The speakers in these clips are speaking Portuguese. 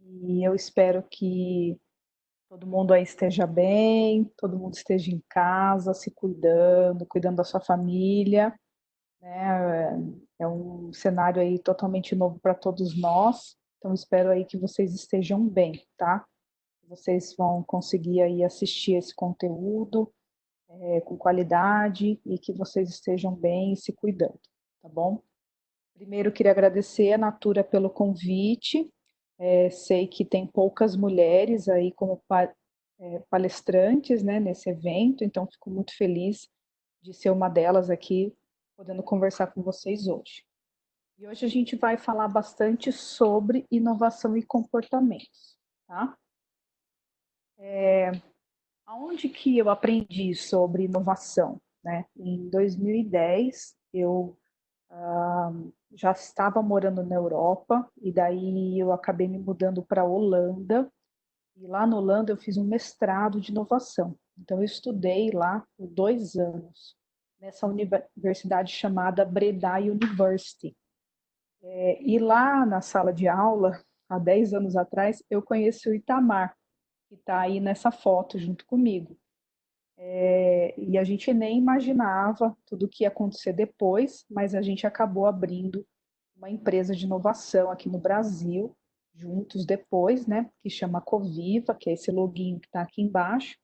E eu espero que todo mundo aí esteja bem, todo mundo esteja em casa, se cuidando, cuidando da sua família, né? É um cenário aí totalmente novo para todos nós, então espero aí que vocês estejam bem, tá? Vocês vão conseguir aí assistir esse conteúdo com qualidade e que vocês estejam bem e se cuidando, tá bom? Primeiro, queria agradecer a Natura pelo convite. Sei que tem poucas mulheres aí como palestrantes, né, nesse evento, então fico muito feliz de ser uma delas aqui, podendo conversar com vocês hoje. E hoje a gente vai falar bastante sobre inovação e comportamentos, tá? Aonde que eu aprendi sobre inovação, né? Em 2010, eu já estava morando na Europa e daí eu acabei me mudando para a Holanda. E lá na Holanda eu fiz um mestrado de inovação. Então eu estudei lá por 2 anos nessa universidade chamada Breda University. E lá na sala de aula, há 10 anos atrás, eu conheci o Itamar, que está aí nessa foto junto comigo. E a gente nem imaginava tudo o que ia acontecer depois, mas a gente acabou abrindo uma empresa de inovação aqui no Brasil, juntos depois, né, que chama Coviva, que é esse loginho que está aqui embaixo,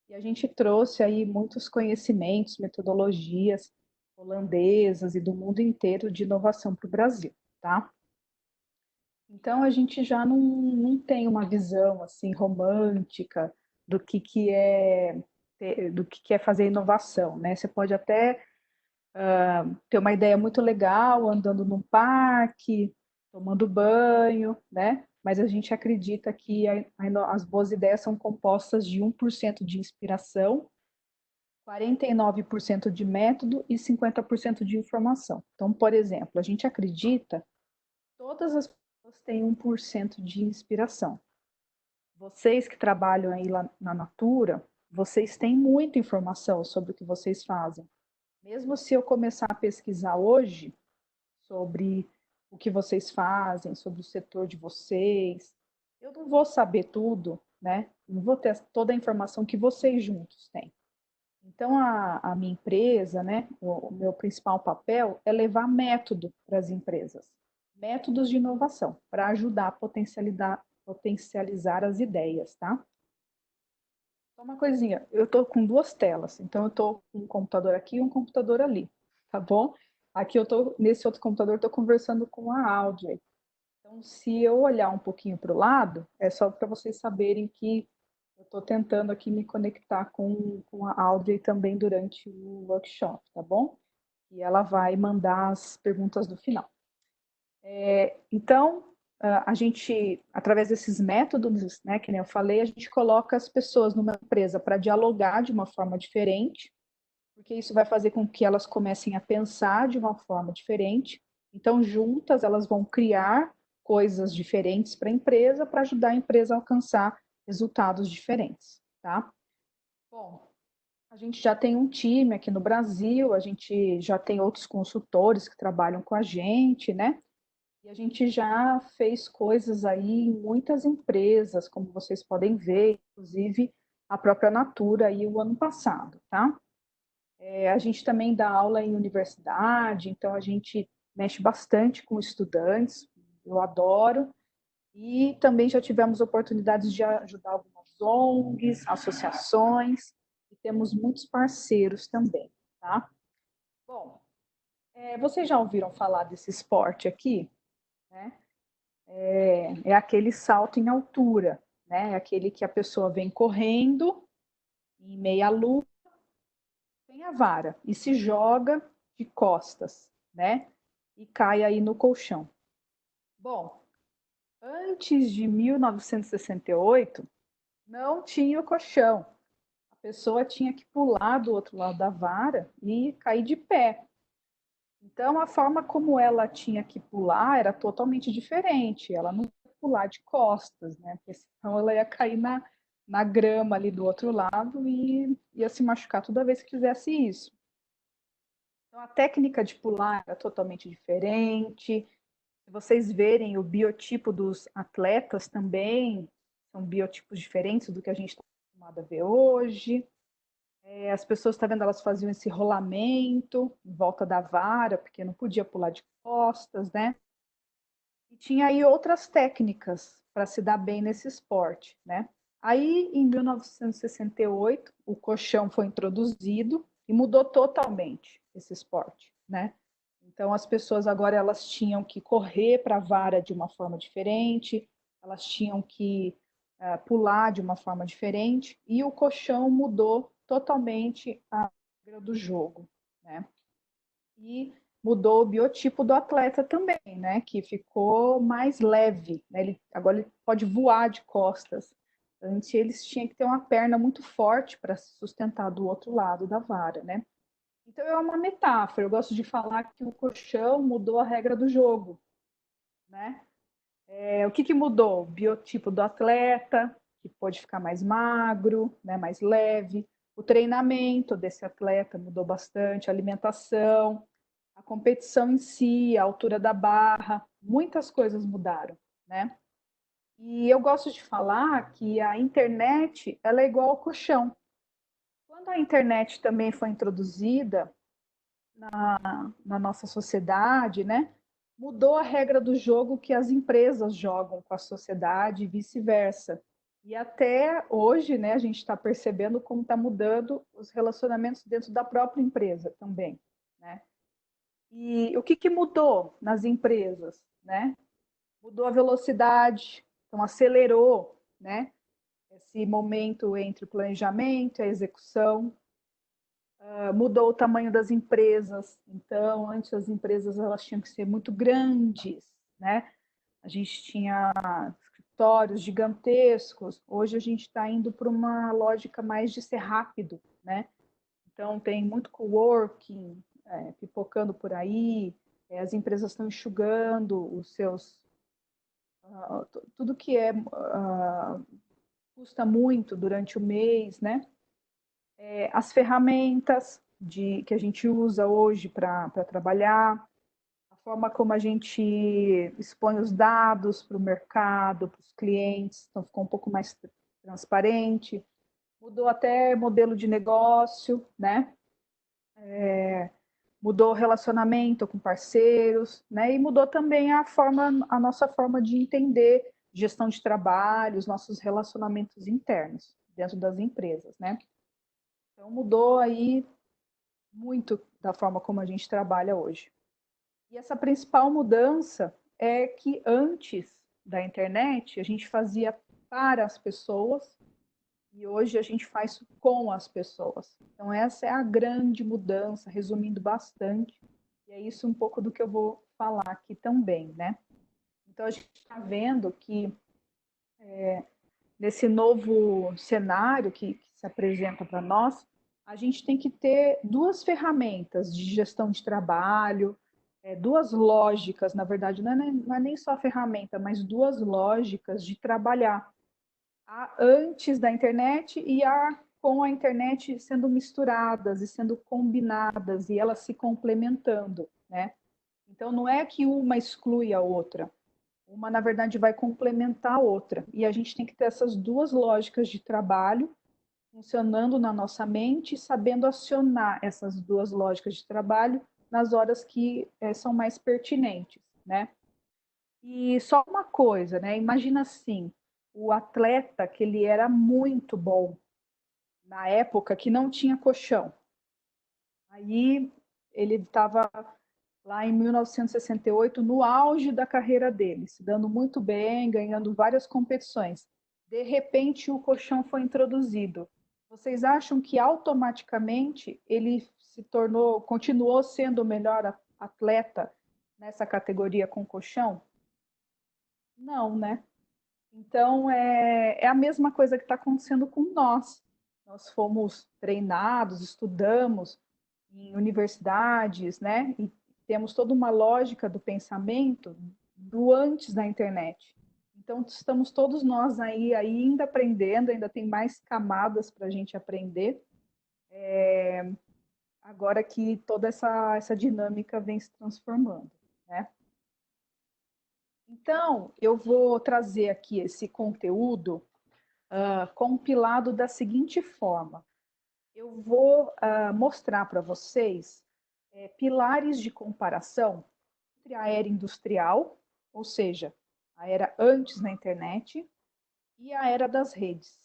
e a gente trouxe aí muitos conhecimentos, metodologias holandesas e do mundo inteiro de inovação para o Brasil, tá? Então a gente já não tem uma visão assim romântica do que é do que é fazer inovação, né? Você pode até ter uma ideia muito legal andando num parque, tomando banho, né? Mas a gente acredita que as boas ideias são compostas de 1% de inspiração, 49% de método e 50% de informação. Então, por exemplo, a gente acredita que todas as pessoas têm 1% de inspiração. Vocês que trabalham aí lá na Natura, vocês têm muita informação sobre o que vocês fazem. Mesmo se eu começar a pesquisar hoje sobre o que vocês fazem, sobre o setor de vocês, eu não vou saber tudo, né? Não vou ter toda a informação que vocês juntos têm. Então, a minha empresa, né, o meu principal papel é levar método para as empresas, métodos de inovação, para ajudar a potencializar as ideias, tá? Só uma coisinha, eu estou com duas telas, então eu estou com um computador aqui e um computador ali, tá bom? Aqui eu estou, nesse outro computador, estou conversando com a Audrey. Então, se eu olhar um pouquinho para o lado, é só para vocês saberem que eu estou tentando aqui me conectar com a Audrey também durante o workshop, tá bom? E ela vai mandar as perguntas no final. Então, a gente, através desses métodos, né, que nem eu falei, a gente coloca as pessoas numa empresa para dialogar de uma forma diferente, porque isso vai fazer com que elas comecem a pensar de uma forma diferente. Então, juntas, elas vão criar coisas diferentes para a empresa, para ajudar a empresa a alcançar resultados diferentes, tá? Bom, a gente já tem um time aqui no Brasil, a gente já tem outros consultores que trabalham com a gente, né? E a gente já fez coisas aí em muitas empresas, como vocês podem ver, inclusive a própria Natura aí o ano passado, tá? A gente também dá aula em universidade, então a gente mexe bastante com estudantes, eu adoro. E também já tivemos oportunidades de ajudar algumas ONGs, associações, e temos muitos parceiros também, tá? Bom, vocês já ouviram falar desse esporte aqui? Né? É aquele salto em altura, né? É aquele que a pessoa vem correndo em meia lua, tem a vara e se joga de costas, né? E cai aí no colchão. Bom, antes de 1968, não tinha o colchão. A pessoa tinha que pular do outro lado da vara e cair de pé. Então, a forma como ela tinha que pular era totalmente diferente. Ela não ia pular de costas, né? Porque senão ela ia cair na grama ali do outro lado e ia se machucar toda vez que fizesse isso. Então, a técnica de pular era totalmente diferente. Se vocês verem o biotipo dos atletas também, são biotipos diferentes do que a gente está acostumado a ver hoje. As pessoas, tá vendo, elas faziam esse rolamento em volta da vara, porque não podia pular de costas, né? E tinha aí outras técnicas para se dar bem nesse esporte, né? Aí, em 1968, o colchão foi introduzido e mudou totalmente esse esporte, né? Então, as pessoas agora elas tinham que correr para a vara de uma forma diferente, elas tinham que pular de uma forma diferente, e o colchão mudou totalmente a regra do jogo, né? E mudou o biotipo do atleta também, né? Que ficou mais leve, né? Agora ele pode voar de costas. Antes eles tinham que ter uma perna muito forte para se sustentar do outro lado da vara, né? Então é uma metáfora. Eu gosto de falar que o colchão mudou a regra do jogo, né? O que mudou? O biotipo do atleta, que pode ficar mais magro, né? Mais leve. O treinamento desse atleta mudou bastante, a alimentação, a competição em si, a altura da barra, muitas coisas mudaram, né? E eu gosto de falar que a internet, ela é igual ao colchão. Quando a internet também foi introduzida na nossa sociedade, né? Mudou a regra do jogo que as empresas jogam com a sociedade e vice-versa. E até hoje, né, a gente está percebendo como está mudando os relacionamentos dentro da própria empresa também, né? E o que mudou nas empresas, né? Mudou a velocidade, então acelerou, né? Esse momento entre o planejamento e a execução. Mudou o tamanho das empresas. Então, antes as empresas elas tinham que ser muito grandes, né? A gente tinha escritórios gigantescos. Hoje a gente está indo para uma lógica mais de ser rápido, né? Então, tem muito coworking pipocando por aí, as empresas estão enxugando os seus. Tudo que custa muito durante o mês, né? As ferramentas que a gente usa hoje para trabalhar, a forma como a gente expõe os dados para o mercado, para os clientes, então ficou um pouco mais transparente. Mudou até modelo de negócio, né? Mudou o relacionamento com parceiros, né? E mudou também a nossa forma de entender gestão de trabalho, os nossos relacionamentos internos dentro das empresas, né? Então mudou aí muito da forma como a gente trabalha hoje. E essa principal mudança é que antes da internet a gente fazia para as pessoas e hoje a gente faz com as pessoas. Então essa é a grande mudança, resumindo bastante. E é isso um pouco do que eu vou falar aqui também, né? Então a gente está vendo que nesse novo cenário que se apresenta para nós, a gente tem que ter duas ferramentas de gestão de trabalho, duas lógicas, na verdade, não é nem só a ferramenta, mas duas lógicas de trabalhar. A antes da internet e a com a internet sendo misturadas e sendo combinadas e elas se complementando, né? Então não é que uma exclui a outra, uma, na verdade, vai complementar a outra. E a gente tem que ter essas duas lógicas de trabalho funcionando na nossa mente, sabendo acionar essas duas lógicas de trabalho nas horas que são mais pertinentes, né? E só uma coisa, né? Imagina assim, o atleta que ele era muito bom na época que não tinha colchão. Aí ele estava lá em 1968, no auge da carreira dele, se dando muito bem, ganhando várias competições. De repente, o colchão foi introduzido. Vocês acham que automaticamente ele se tornou, continuou sendo o melhor atleta nessa categoria com colchão? Não, né? Então, é a mesma coisa que está acontecendo com nós. Nós fomos treinados, estudamos em universidades, né? E temos toda uma lógica do pensamento do antes da internet. Então, estamos todos nós aí ainda aprendendo, ainda tem mais camadas para a gente aprender, agora que toda essa dinâmica vem se transformando, né? Então, eu vou trazer aqui esse conteúdo compilado da seguinte forma. Eu vou mostrar para vocês pilares de comparação entre a era industrial, ou seja, a era antes da internet, e a era das redes,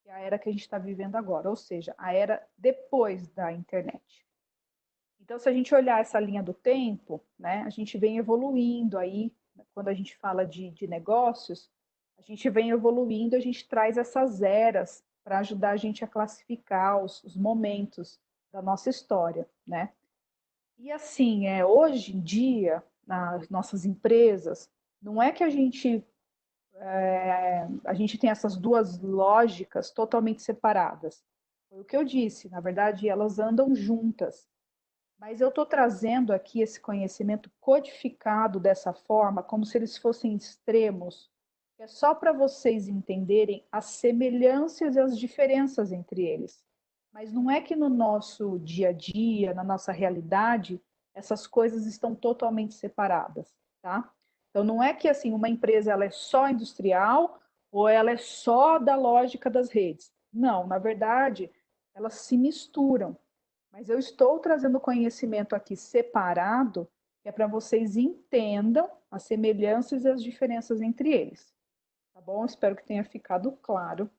que é a era que a gente está vivendo agora, ou seja, a era depois da internet. Então, se a gente olhar essa linha do tempo, né, a gente vem evoluindo aí, quando a gente fala de negócios, a gente vem evoluindo, a gente traz essas eras para ajudar a gente a classificar os momentos da nossa história, né? E assim, hoje em dia, nas nossas empresas, não é que a gente tem essas duas lógicas totalmente separadas. Foi o que eu disse, na verdade, elas andam juntas. Mas eu estou trazendo aqui esse conhecimento codificado dessa forma, como se eles fossem extremos, que é só para vocês entenderem as semelhanças e as diferenças entre eles. Mas não é que no nosso dia a dia, na nossa realidade, essas coisas estão totalmente separadas, tá? Então não é que assim uma empresa ela é só industrial ou ela é só da lógica das redes. Não, na verdade, elas se misturam. Mas eu estou trazendo conhecimento aqui separado, que é para vocês entendam as semelhanças e as diferenças entre eles. Tá bom? Espero que tenha ficado claro.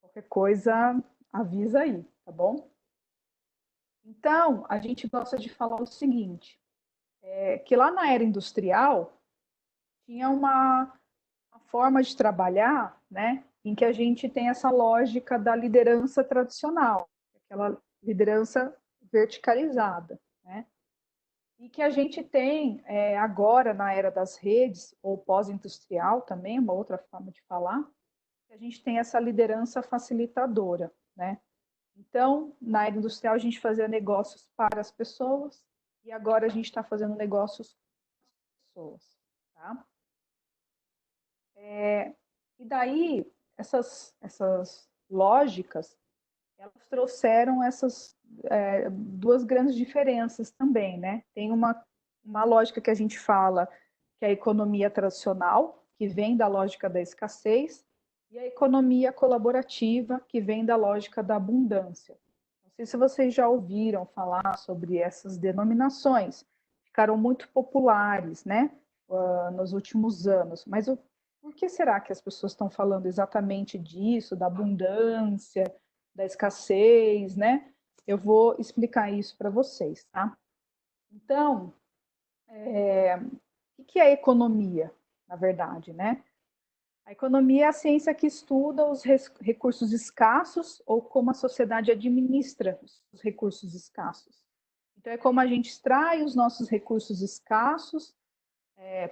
Qualquer coisa, avisa aí, tá bom? Então, a gente gosta de falar o seguinte, que lá na era industrial tinha uma forma de trabalhar, né, em que a gente tem essa lógica da liderança tradicional, aquela liderança verticalizada, né? E que a gente tem agora na era das redes, ou pós-industrial também, uma outra forma de falar, que a gente tem essa liderança facilitadora, né? Então, na era industrial, a gente fazia negócios para as pessoas, e agora a gente está fazendo negócios com as pessoas, tá? E daí, essas lógicas, elas trouxeram essas duas grandes diferenças também, né? Tem uma lógica que a gente fala que é a economia tradicional, que vem da lógica da escassez, e a economia colaborativa, que vem da lógica da abundância. Não sei se vocês já ouviram falar sobre essas denominações, ficaram muito populares, né, nos últimos anos, mas por que será que as pessoas estão falando exatamente disso, da abundância, da escassez, né? Eu vou explicar isso para vocês, tá? Então, o que é economia, na verdade, né? A economia é a ciência que estuda os recursos escassos ou como a sociedade administra os recursos escassos. Então, é como a gente extrai os nossos recursos escassos,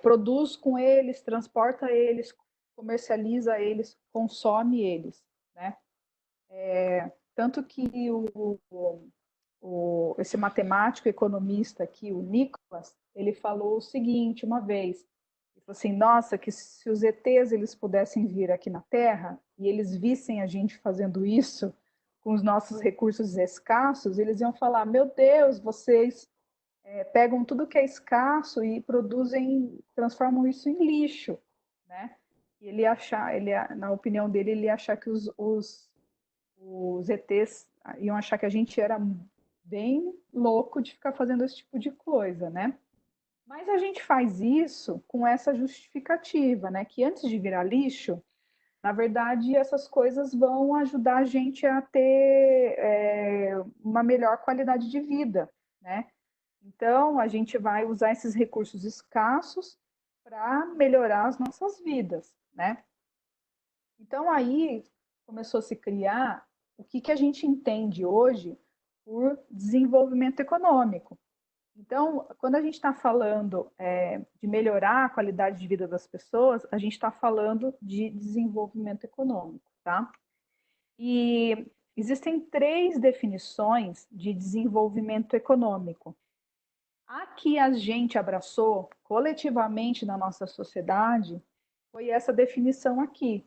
produz com eles, transporta eles, comercializa eles, consome eles, né? Tanto que esse matemático economista aqui, o Nicolas, ele falou o seguinte uma vez, ele falou assim, nossa, que se os ETs eles pudessem vir aqui na Terra e eles vissem a gente fazendo isso com os nossos recursos escassos, eles iam falar, meu Deus, vocês pegam tudo que é escasso e produzem, transformam isso em lixo, né? E na opinião dele, ele ia achar que os ETs iam achar que a gente era bem louco de ficar fazendo esse tipo de coisa, né? Mas a gente faz isso com essa justificativa, né? Que antes de virar lixo, na verdade, essas coisas vão ajudar a gente a ter uma melhor qualidade de vida, né? Então, a gente vai usar esses recursos escassos para melhorar as nossas vidas, né? Então, aí começou a se criar o que a gente entende hoje por desenvolvimento econômico. Então, quando a gente está falando de melhorar a qualidade de vida das pessoas, a gente está falando de desenvolvimento econômico, tá? E existem três definições de desenvolvimento econômico. A que a gente abraçou coletivamente na nossa sociedade foi essa definição aqui,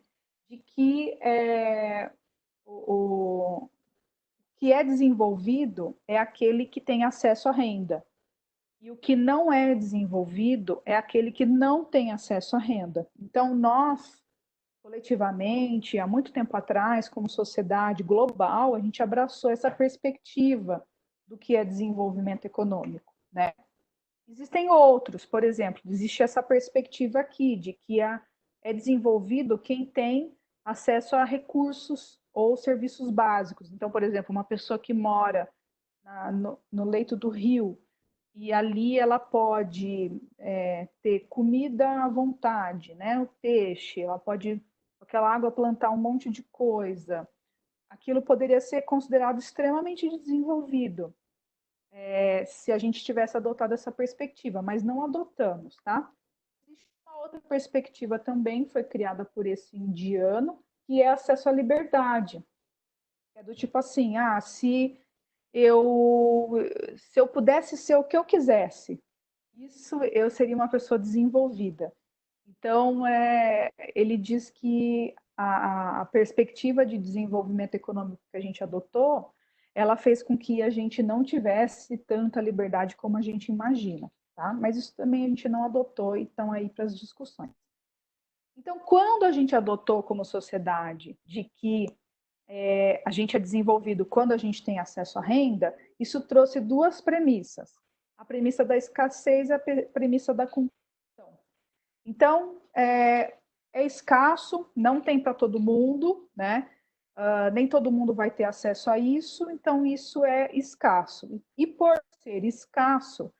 de que o que é desenvolvido é aquele que tem acesso à renda. E o que não é desenvolvido é aquele que não tem acesso à renda. Então, nós, coletivamente, há muito tempo atrás, como sociedade global, a gente abraçou essa perspectiva do que é desenvolvimento econômico, né? Existem outros, por exemplo, existe essa perspectiva aqui de que é desenvolvido quem tem acesso a recursos ou serviços básicos. Então, por exemplo, uma pessoa que mora no leito do rio e ali ela pode ter comida à vontade, né? O peixe, ela pode, com aquela água, plantar um monte de coisa. Aquilo poderia ser considerado extremamente desenvolvido, se a gente tivesse adotado essa perspectiva, mas não adotamos, tá? Existe uma outra perspectiva também, foi criada por esse indiano, que é acesso à liberdade. É do tipo assim, eu, se eu pudesse ser o que eu quisesse, isso eu seria uma pessoa desenvolvida. Então, ele diz que a perspectiva de desenvolvimento econômico que a gente adotou, ela fez com que a gente não tivesse tanta liberdade como a gente imagina, tá? Mas isso também a gente não adotou e estão aí para as discussões. Então, quando a gente adotou como sociedade de que a gente é desenvolvido quando a gente tem acesso à renda, isso trouxe duas premissas. A premissa da escassez e a premissa da competição. Então, é escasso, não tem para todo mundo, né? Nem todo mundo vai ter acesso a isso, então isso é escasso. E por ser escasso,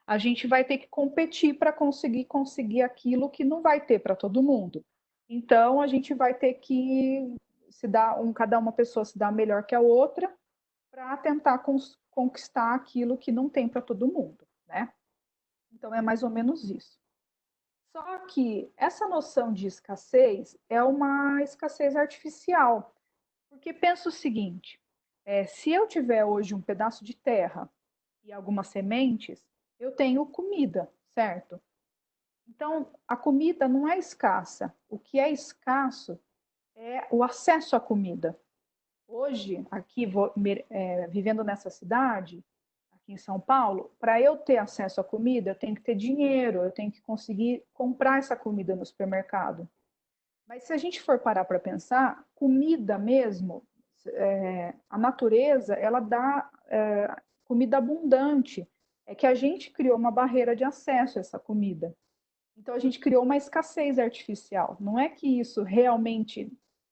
a gente vai ter que competir para conseguir aquilo que não vai ter para todo mundo. Então, a gente vai ter que cada uma pessoa se dá melhor que a outra para tentar conquistar aquilo que não tem para todo mundo, né? Então, é mais ou menos isso. Só que essa noção de escassez é uma escassez artificial, porque pensa o seguinte: se eu tiver hoje um pedaço de terra e algumas sementes, eu tenho comida, certo? Então, a comida não é escassa. O que é escasso é o acesso à comida. Hoje, aqui, vivendo nessa cidade, aqui em São Paulo, para eu ter acesso à comida, eu tenho que ter dinheiro, eu tenho que conseguir comprar essa comida no supermercado. Mas se a gente for parar para pensar, comida mesmo, a natureza, ela dá comida abundante. É que a gente criou uma barreira de acesso a essa comida. Então a gente criou uma escassez artificial. Não é que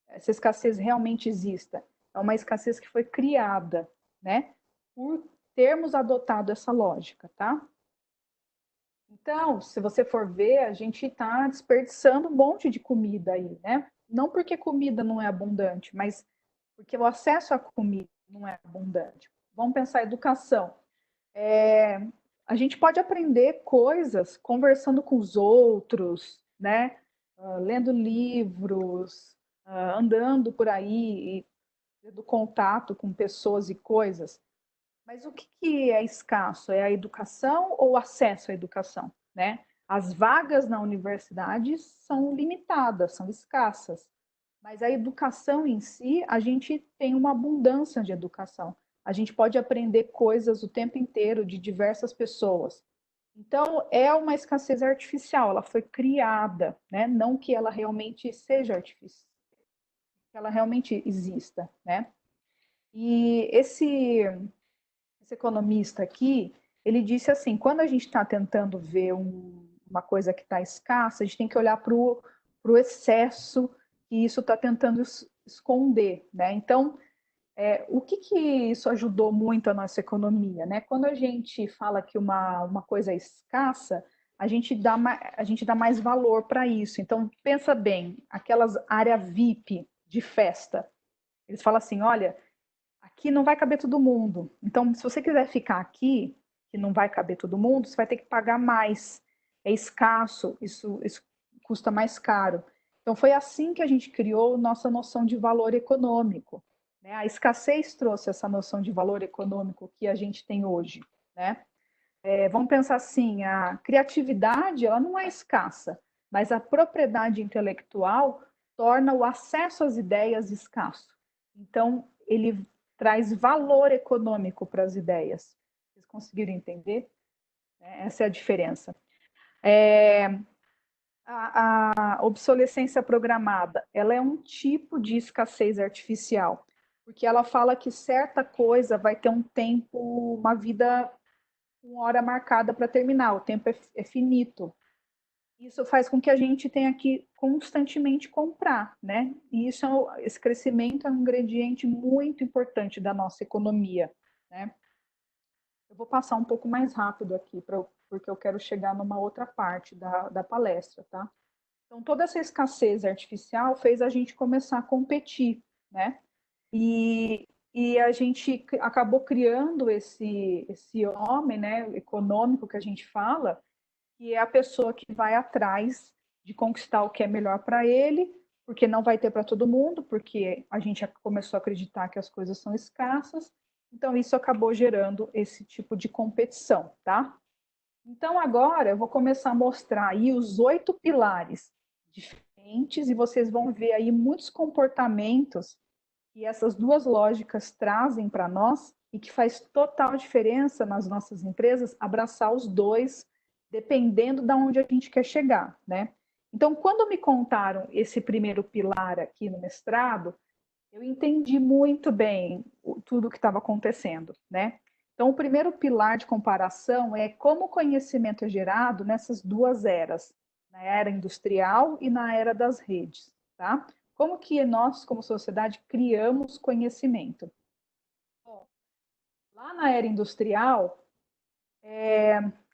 essa escassez realmente exista. É uma escassez que foi criada, né? Por termos adotado essa lógica, tá? Então, se você for ver, a gente está desperdiçando um monte de comida aí, né? Não porque comida não é abundante, mas porque o acesso à comida não é abundante. Vamos pensar em educação. É, a gente pode aprender coisas conversando com os outros, né? Lendo livros, andando por aí, tendo contato com pessoas e coisas. Mas o que é escasso? É a educação ou o acesso à educação, né? As vagas na universidade são limitadas, são escassas. Mas a educação em si, a gente tem uma abundância de educação. A gente pode aprender coisas o tempo inteiro de diversas pessoas. Então, é uma escassez artificial, ela foi criada, né? Não que ela realmente seja artificial, que ela realmente exista, né? E esse economista aqui, ele disse assim, quando a gente está tentando ver uma coisa que está escassa, a gente tem que olhar para o excesso que isso está tentando esconder, né? Então, o que isso ajudou muito a nossa economia, né? Quando a gente fala que uma coisa é escassa, a gente dá mais valor para isso. Então, pensa bem, aquelas áreas VIP de festa, eles falam assim, olha, aqui não vai caber todo mundo. Então, se você quiser ficar aqui, que não vai caber todo mundo, você vai ter que pagar mais. É escasso, isso custa mais caro. Então, foi assim que a gente criou nossa noção de valor econômico, né? A escassez trouxe essa noção de valor econômico que a gente tem hoje, né? Vamos pensar assim, a criatividade, ela não é escassa, mas a propriedade intelectual torna o acesso às ideias escasso. Então, ele traz valor econômico para as ideias. Vocês conseguiram entender? Essa é a diferença. É, a obsolescência programada, ela é um tipo de escassez artificial, porque ela fala que certa coisa vai ter um tempo, uma vida, uma hora marcada para terminar, o tempo é finito. Isso faz com que a gente tenha que constantemente comprar, né? E esse crescimento é um ingrediente muito importante da nossa economia, né? Eu vou passar um pouco mais rápido aqui, porque eu quero chegar numa outra parte da palestra, tá? Então, toda essa escassez artificial fez a gente começar a competir, né? E a gente acabou criando esse homem, né, econômico que a gente fala, que é a pessoa que vai atrás de conquistar o que é melhor para ele, porque não vai ter para todo mundo, porque a gente começou a acreditar que as coisas são escassas. Então, isso acabou gerando esse tipo de competição, tá? Então, agora eu vou começar a mostrar aí os 8 pilares diferentes e vocês vão ver aí muitos comportamentos que essas duas lógicas trazem para nós e que faz total diferença nas nossas empresas abraçar os dois, dependendo de onde a gente quer chegar, né? Então, quando me contaram esse primeiro pilar aqui no mestrado, eu entendi muito bem tudo o que estava acontecendo, né? Então, o primeiro pilar de comparação é como o conhecimento é gerado nessas duas eras, na era industrial e na era das redes, tá? Como que nós, como sociedade, criamos conhecimento? Bom, lá na era industrial,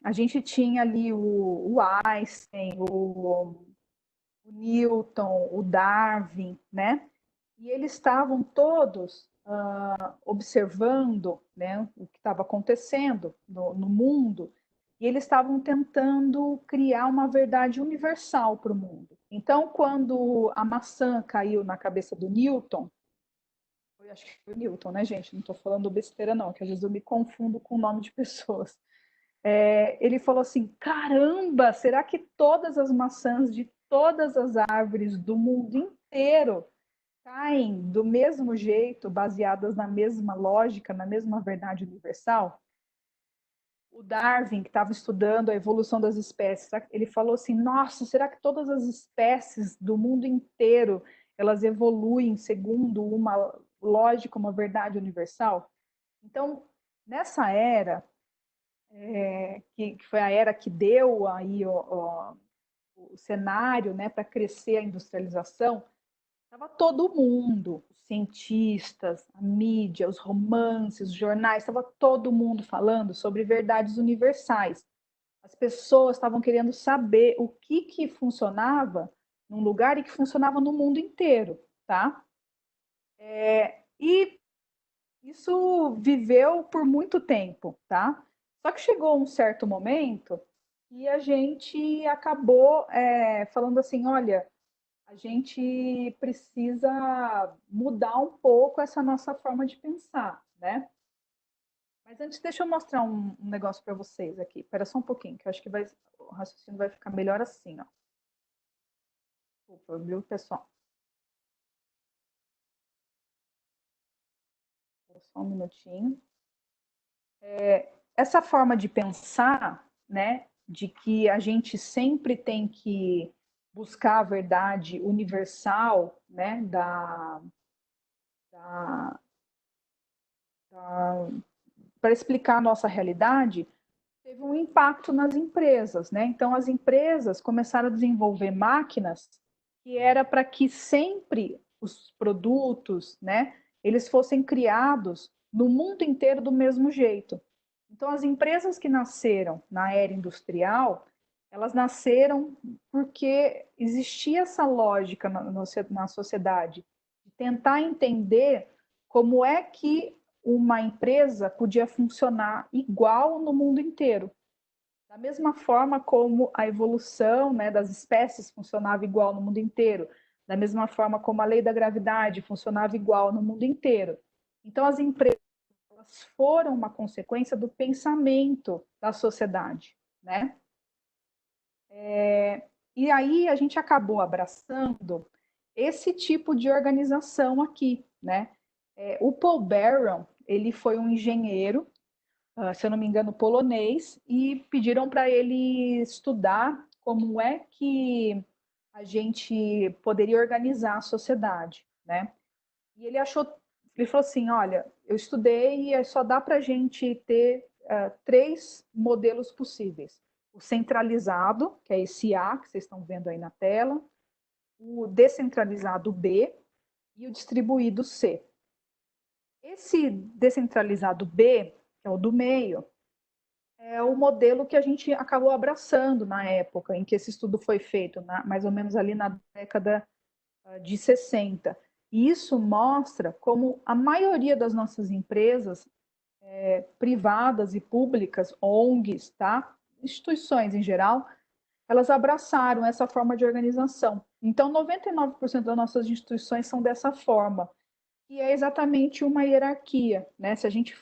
a gente tinha ali o Einstein, o Newton, o Darwin, né? E eles estavam todos observando, né, o que estava acontecendo no mundo, e eles estavam tentando criar uma verdade universal para o mundo. Então, quando a maçã caiu na cabeça do Newton, eu acho que foi o Newton, né, gente? Não estou falando besteira, não, que às vezes eu me confundo com o nome de pessoas. Ele falou assim: caramba, será que todas as maçãs de todas as árvores do mundo inteiro caem do mesmo jeito, baseadas na mesma lógica, na mesma verdade universal? O Darwin, que estava estudando a evolução das espécies, ele falou assim: nossa, será que todas as espécies do mundo inteiro elas evoluem segundo uma lógica, uma verdade universal? Então, nessa era, que foi a era que deu aí o cenário, né, para crescer a industrialização, estava todo mundo, os cientistas, a mídia, os romances, os jornais, estava todo mundo falando sobre verdades universais. As pessoas estavam querendo saber o que funcionava num lugar e que funcionava no mundo inteiro, tá? E isso viveu por muito tempo, tá? Só que chegou um certo momento e a gente acabou falando assim, olha, a gente precisa mudar um pouco essa nossa forma de pensar, né? Mas antes, deixa eu mostrar um negócio para vocês aqui. Espera só um pouquinho, que eu acho que o raciocínio vai ficar melhor assim, ó. Desculpa, viu, pessoal? Só um minutinho. Essa forma de pensar, né, de que a gente sempre tem que buscar a verdade universal, né, da, para explicar a nossa realidade, teve um impacto nas empresas, né? Então as empresas começaram a desenvolver máquinas que era para que sempre os produtos, né, eles fossem criados no mundo inteiro do mesmo jeito. Então as empresas que nasceram na era industrial, elas nasceram porque existia essa lógica na sociedade de tentar entender como é que uma empresa podia funcionar igual no mundo inteiro. Da mesma forma como a evolução, né, das espécies funcionava igual no mundo inteiro, da mesma forma como a lei da gravidade funcionava igual no mundo inteiro. Então, as empresas foram uma consequência do pensamento da sociedade, né? E aí a gente acabou abraçando esse tipo de organização aqui, né? O Paul Barron, ele foi um engenheiro se eu não me engano, polonês, e pediram para ele estudar como é que a gente poderia organizar a sociedade, né? E ele falou assim, olha, eu estudei e só dá para a gente ter três modelos possíveis. O centralizado, que é esse A que vocês estão vendo aí na tela, o descentralizado B e o distribuído C. Esse descentralizado B, que é o do meio, é o modelo que a gente acabou abraçando na época em que esse estudo foi feito, mais ou menos ali na década de 60. E isso mostra como a maioria das nossas empresas, privadas e públicas, ONGs, tá? Instituições em geral, elas abraçaram essa forma de organização. Então, 99% das nossas instituições são dessa forma, que é exatamente uma hierarquia, né? Se a gente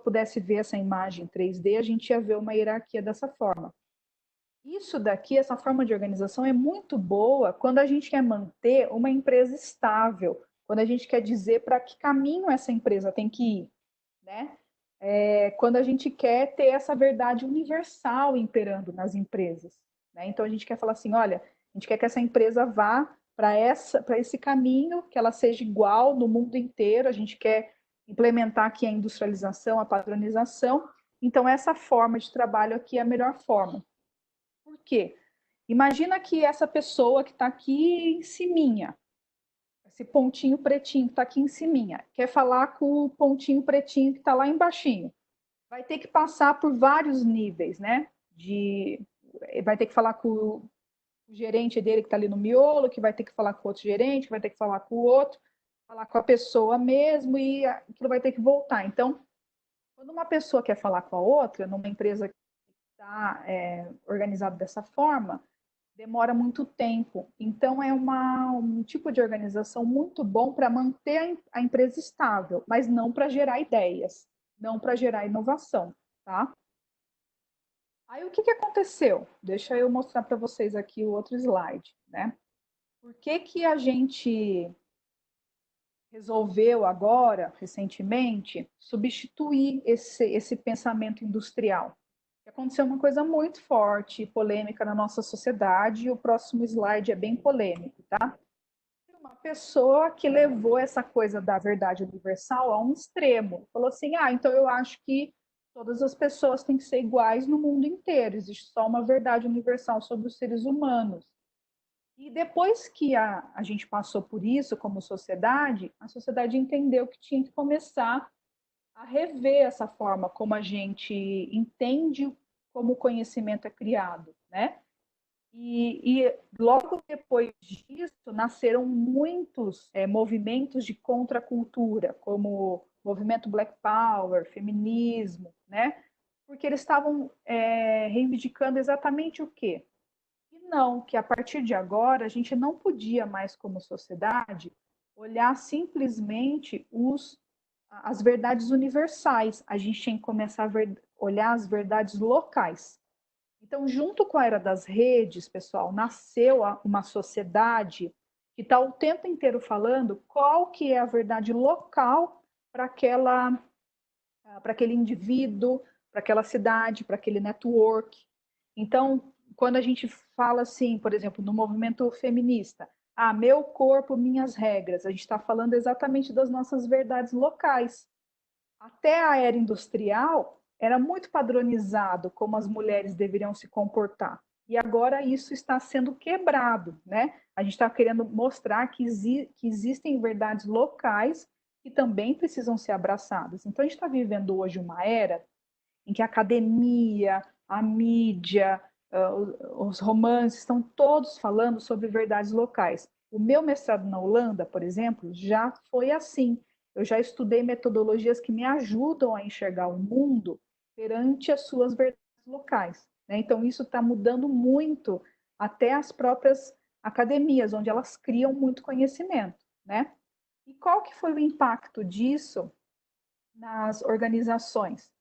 pudesse ver essa imagem 3D, a gente ia ver uma hierarquia dessa forma. Isso daqui, essa forma de organização é muito boa quando a gente quer manter uma empresa estável, quando a gente quer dizer para que caminho essa empresa tem que ir, né? Quando a gente quer ter essa verdade universal imperando nas empresas, né? Então a gente quer falar assim, olha, a gente quer que essa empresa vá para esse caminho, que ela seja igual no mundo inteiro, a gente quer implementar aqui a industrialização, a padronização. Então essa forma de trabalho aqui é a melhor forma. Por quê? Imagina que essa pessoa que está aqui em ciminha, esse pontinho pretinho que está aqui em ciminha, quer falar com o pontinho pretinho que está lá embaixinho. Vai ter que passar por vários níveis, né? Vai ter que falar com o gerente dele que está ali no miolo, que vai ter que falar com outro gerente, que vai ter que falar com o outro, falar com a pessoa mesmo, e aquilo vai ter que voltar. Então, quando uma pessoa quer falar com a outra, numa empresa que está organizada dessa forma, demora muito tempo. Então, é um tipo de organização muito bom para manter a empresa estável, mas não para gerar ideias, não para gerar inovação, tá? Aí, o que aconteceu? Deixa eu mostrar para vocês aqui o outro slide, né? Por que que a gente resolveu agora, recentemente, substituir esse pensamento industrial? Aconteceu uma coisa muito forte, polêmica na nossa sociedade, e o próximo slide é bem polêmico, tá? Uma pessoa que levou essa coisa da verdade universal a um extremo. Falou assim, então eu acho que todas as pessoas têm que ser iguais no mundo inteiro, existe só uma verdade universal sobre os seres humanos. E depois que a gente passou por isso como sociedade, a sociedade entendeu que tinha que começar a rever essa forma como a gente entende como o conhecimento é criado, né? E logo depois disso nasceram muitos movimentos de contracultura, como o movimento Black Power, feminismo, né? Porque eles estavam reivindicando exatamente o quê? E não, que a partir de agora a gente não podia mais, como sociedade, olhar simplesmente as verdades universais. A gente tem que começar a olhar as verdades locais. Então, junto com a era das redes, pessoal, nasceu uma sociedade que está o tempo inteiro falando qual que é a verdade local para aquele indivíduo, para aquela cidade, para aquele network. Então, quando a gente fala assim, por exemplo, no movimento feminista, meu corpo, minhas regras, a gente está falando exatamente das nossas verdades locais. Até a era industrial, era muito padronizado como as mulheres deveriam se comportar. E agora isso está sendo quebrado, né? A gente está querendo mostrar que existem verdades locais que também precisam ser abraçadas. Então, a gente está vivendo hoje uma era em que a academia, a mídia, os romances estão todos falando sobre verdades locais. O meu mestrado na Holanda, por exemplo, já foi assim. Eu já estudei metodologias que me ajudam a enxergar o mundo perante as suas verdades locais, né? Então, isso está mudando muito até as próprias academias, onde elas criam muito conhecimento, né? E qual que foi o impacto disso nas organizações?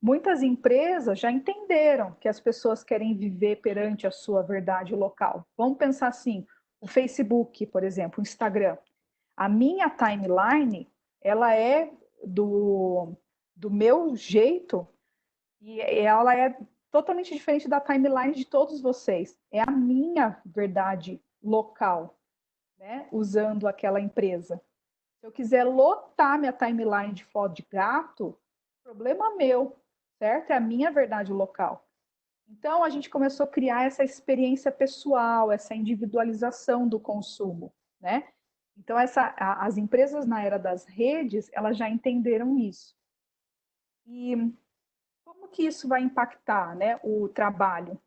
Muitas empresas já entenderam que as pessoas querem viver perante a sua verdade local. Vamos pensar assim, o Facebook, por exemplo, o Instagram. A minha timeline, ela é do meu jeito, e ela é totalmente diferente da timeline de todos vocês. É a minha verdade local, né? Usando aquela empresa. Se eu quiser lotar minha timeline de foto de gato, problema meu, certo? É a minha verdade local. Então, a gente começou a criar essa experiência pessoal, essa individualização do consumo, né? Então, as empresas na era das redes, elas já entenderam isso. E como que isso vai impactar, né, o trabalho?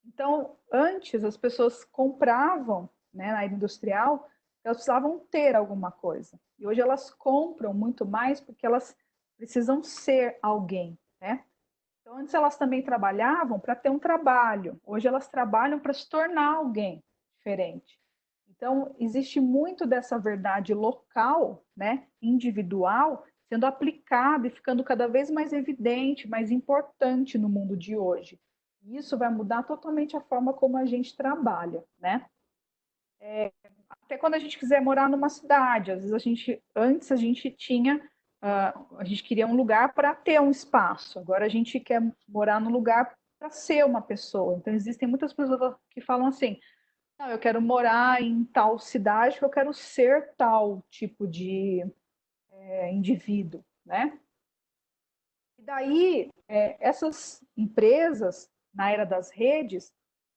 Então, antes, as pessoas compravam, né, na era industrial, elas precisavam ter alguma coisa. E hoje elas compram muito mais porque elas precisam ser alguém, né? Então, antes elas também trabalhavam para ter um trabalho. Hoje elas trabalham para se tornar alguém diferente. Então, existe muito dessa verdade local, né, individual, sendo aplicada e ficando cada vez mais evidente, mais importante no mundo de hoje. E isso vai mudar totalmente a forma como a gente trabalha, né? Até quando a gente quiser morar numa cidade, às vezes antes a gente tinha, a gente queria um lugar para ter um espaço, agora a gente quer morar no lugar para ser uma pessoa. Então existem muitas pessoas que falam assim, não, eu quero morar em tal cidade, eu quero ser tal tipo de indivíduo, né? E daí, essas empresas, na era das redes,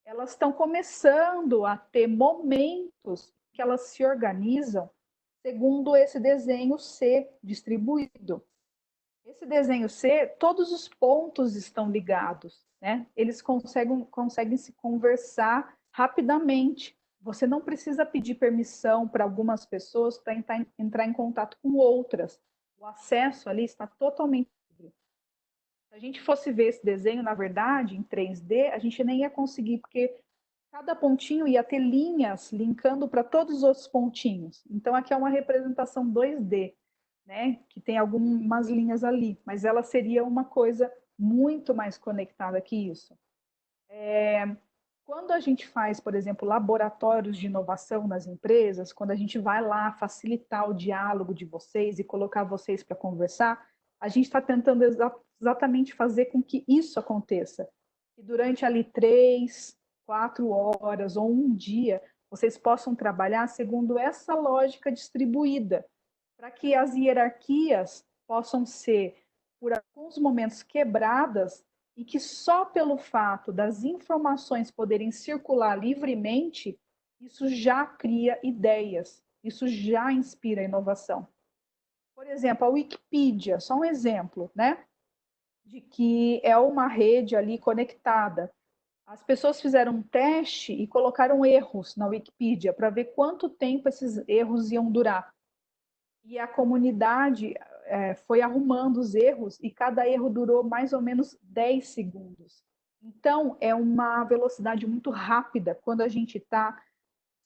elas estão começando a ter momentos que elas se organizam segundo esse desenho C distribuído. Esse desenho C, todos os pontos estão ligados, né? Eles conseguem se conversar rapidamente. Você não precisa pedir permissão para algumas pessoas para entrar em contato com outras. O acesso ali está totalmente livre. Se a gente fosse ver esse desenho, na verdade, em 3D, a gente nem ia conseguir, porque cada pontinho ia ter linhas linkando para todos os outros pontinhos. Então, aqui é uma representação 2D, né? Que tem algumas linhas ali, mas ela seria uma coisa muito mais conectada que isso. Quando a gente faz, por exemplo, laboratórios de inovação nas empresas, quando a gente vai lá facilitar o diálogo de vocês e colocar vocês para conversar, a gente está tentando exatamente fazer com que isso aconteça. E durante ali 3, 4 horas ou um dia, vocês possam trabalhar segundo essa lógica distribuída, para que as hierarquias possam ser, por alguns momentos, quebradas e que só pelo fato das informações poderem circular livremente, isso já cria ideias, isso já inspira inovação. Por exemplo, a Wikipedia, só um exemplo, né? De que é uma rede ali conectada. As pessoas fizeram um teste e colocaram erros na Wikipedia para ver quanto tempo esses erros iam durar. E a comunidade foi arrumando os erros e cada erro durou mais ou menos 10 segundos. Então, é uma velocidade muito rápida quando a gente está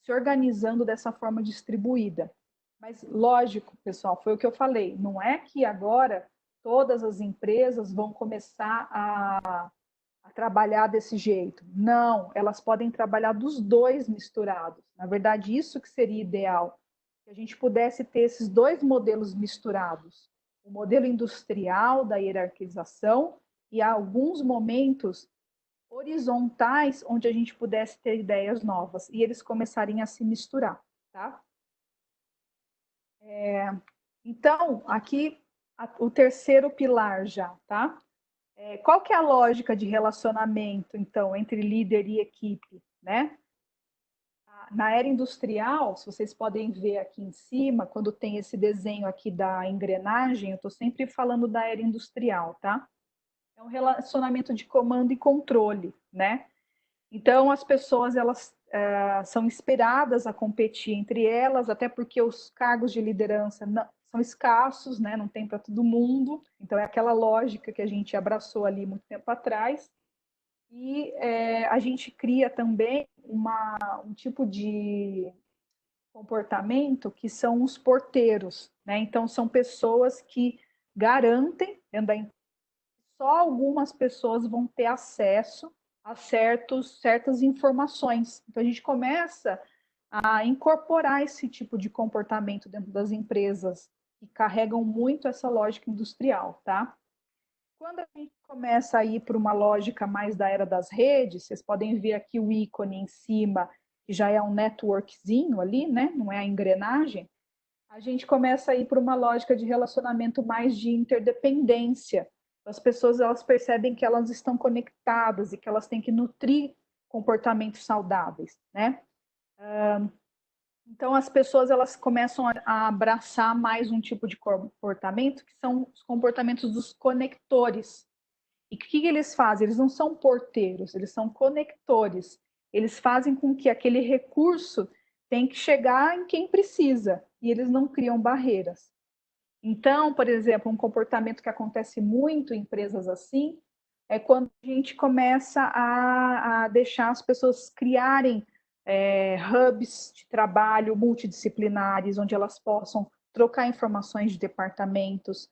se organizando dessa forma distribuída. Mas, lógico, pessoal, foi o que eu falei, não é que agora todas as empresas vão começar a trabalhar desse jeito. Não, elas podem trabalhar dos dois misturados. Na verdade, isso que seria ideal, que a gente pudesse ter esses dois modelos misturados. O modelo industrial da hierarquização e alguns momentos horizontais onde a gente pudesse ter ideias novas e eles começarem a se misturar, tá? Então, aqui o terceiro pilar já, tá? Qual que é a lógica de relacionamento, então, entre líder e equipe, né? Na era industrial, se vocês podem ver aqui em cima, quando tem esse desenho aqui da engrenagem, eu estou sempre falando da era industrial, tá? É um relacionamento de comando e controle, né? Então, as pessoas, elas são inspiradas a competir entre elas, até porque os cargos de liderança são escassos, né? Não tem para todo mundo. Então, é aquela lógica que a gente abraçou ali muito tempo atrás. E a gente cria também um tipo de comportamento que são os porteiros, né? Então, são pessoas que garantem, só algumas pessoas vão ter acesso a certas informações. Então, a gente começa a incorporar esse tipo de comportamento dentro das empresas, que carregam muito essa lógica industrial, tá? Quando a gente começa a ir para uma lógica mais da era das redes, vocês podem ver aqui o ícone em cima, que já é um networkzinho ali, né? Não é a engrenagem. A gente começa a ir para uma lógica de relacionamento mais de interdependência. As pessoas elas percebem que elas estão conectadas e que elas têm que nutrir comportamentos saudáveis, né? Então as pessoas elas começam a abraçar mais um tipo de comportamento que são os comportamentos dos conectores. E o que eles fazem? Eles não são porteiros, eles são conectores. Eles fazem com que aquele recurso tenha que chegar em quem precisa e eles não criam barreiras. Então, por exemplo, um comportamento que acontece muito em empresas assim é quando a gente começa a deixar as pessoas criarem hubs de trabalho multidisciplinares, onde elas possam trocar informações de departamentos.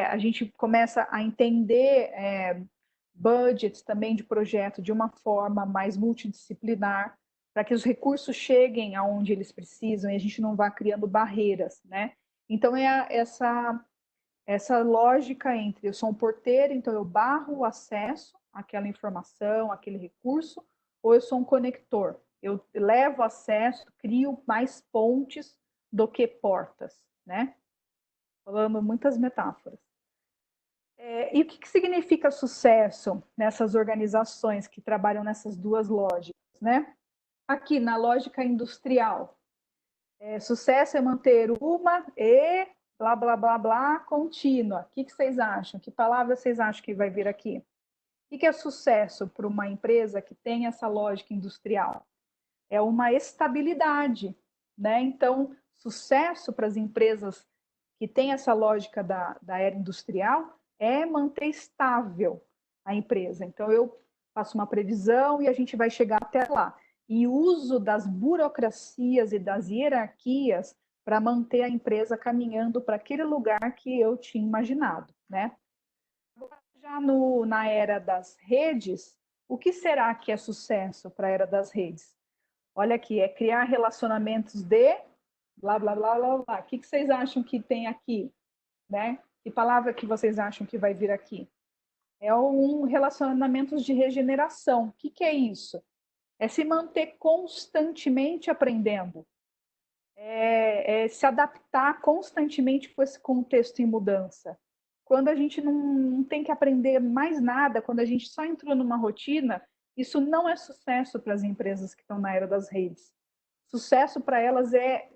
A gente começa a entender budgets também de projeto de uma forma mais multidisciplinar, para que os recursos cheguem aonde eles precisam e a gente não vá criando barreiras, né? Então, essa lógica entre eu sou um porteiro, então eu barro o acesso àquela informação, àquele recurso, ou eu sou um conector. Eu levo acesso, crio mais pontes do que portas, né? Falando muitas metáforas. E o que significa sucesso nessas organizações que trabalham nessas duas lógicas, né? Aqui, na lógica industrial, sucesso é manter uma e blá, blá, blá, blá, contínua. O que vocês acham? Que palavra vocês acham que vai vir aqui? O que é sucesso para uma empresa que tem essa lógica industrial? É uma estabilidade, né? Então, sucesso para as empresas que têm essa lógica da era industrial é manter estável a empresa. Então, eu faço uma previsão e a gente vai chegar até lá. E uso das burocracias e das hierarquias para manter a empresa caminhando para aquele lugar que eu tinha imaginado, né? Já na era das redes, o que será que é sucesso para a era das redes? Olha aqui, é criar relacionamentos de blá, blá, blá, blá, blá. O que vocês acham que tem aqui? Né? Que palavra que vocês acham que vai vir aqui? É um relacionamentos de regeneração. O que é isso? É se manter constantemente aprendendo. É se adaptar constantemente com esse contexto em mudança. Quando a gente não tem que aprender mais nada, quando a gente só entrou numa rotina, isso não é sucesso para as empresas que estão na era das redes. Sucesso para elas é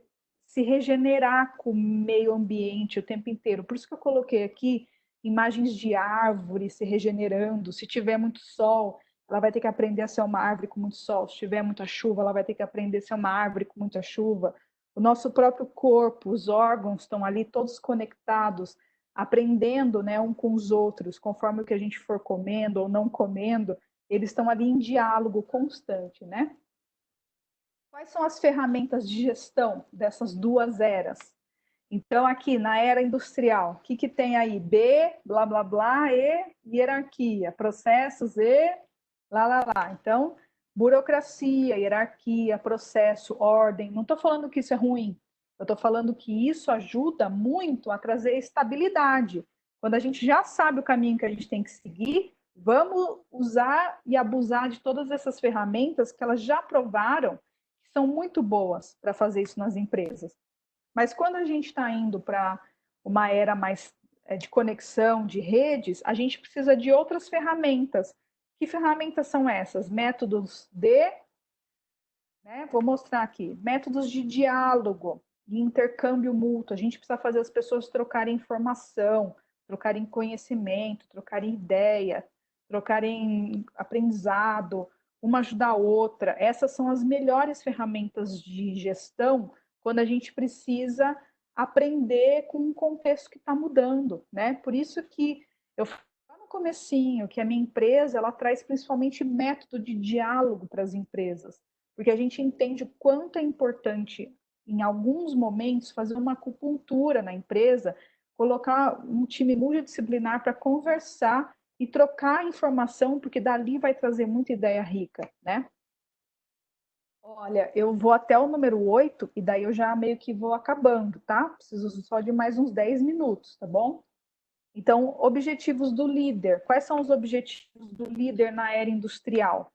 se regenerar com o meio ambiente o tempo inteiro. Por isso que eu coloquei aqui imagens de árvore se regenerando. Se tiver muito sol, ela vai ter que aprender a ser uma árvore com muito sol. Se tiver muita chuva, ela vai ter que aprender a ser uma árvore com muita chuva. O nosso próprio corpo, os órgãos estão ali todos conectados, aprendendo, né, um com os outros, conforme o que a gente for comendo ou não comendo, eles estão ali em diálogo constante, né? Quais são as ferramentas de gestão dessas duas eras? Então, aqui na era industrial, o que tem aí? B, blá, blá, blá, e hierarquia, processos e lá, lá, lá. Então, burocracia, hierarquia, processo, ordem. Não estou falando que isso é ruim, eu estou falando que isso ajuda muito a trazer estabilidade. Quando a gente já sabe o caminho que a gente tem que seguir, vamos usar e abusar de todas essas ferramentas que elas já provaram que são muito boas para fazer isso nas empresas. Mas quando a gente está indo para uma era mais de conexão, de redes, a gente precisa de outras ferramentas. Que ferramentas são essas? Métodos de, né, vou mostrar aqui, métodos de diálogo, de intercâmbio mútuo. A gente precisa fazer as pessoas trocarem informação, trocarem conhecimento, trocarem ideia, trocarem aprendizado, uma ajudar a outra. Essas são as melhores ferramentas de gestão quando a gente precisa aprender com um contexto que está mudando, né? Por isso que eu falo no comecinho que a minha empresa ela traz principalmente método de diálogo para as empresas, porque a gente entende o quanto é importante em alguns momentos fazer uma acupuntura na empresa, colocar um time multidisciplinar para conversar e trocar informação, porque dali vai trazer muita ideia rica, né? Olha, eu vou até o número 8 e daí eu já meio que vou acabando, tá? Preciso só de mais uns 10 minutos, tá bom? Então, objetivos do líder. Quais são os objetivos do líder na era industrial?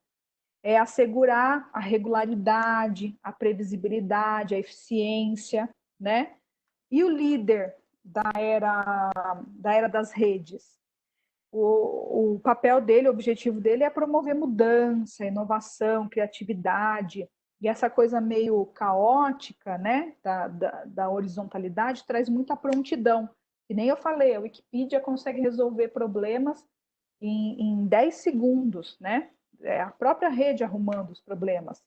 É assegurar a regularidade, a previsibilidade, a eficiência, né? E o líder da era das redes? O papel dele, o objetivo dele é promover mudança, inovação, criatividade, e essa coisa meio caótica, né, da horizontalidade, traz muita prontidão. Que nem eu falei, a Wikipedia consegue resolver problemas em 10 segundos, né? É a própria rede arrumando os problemas.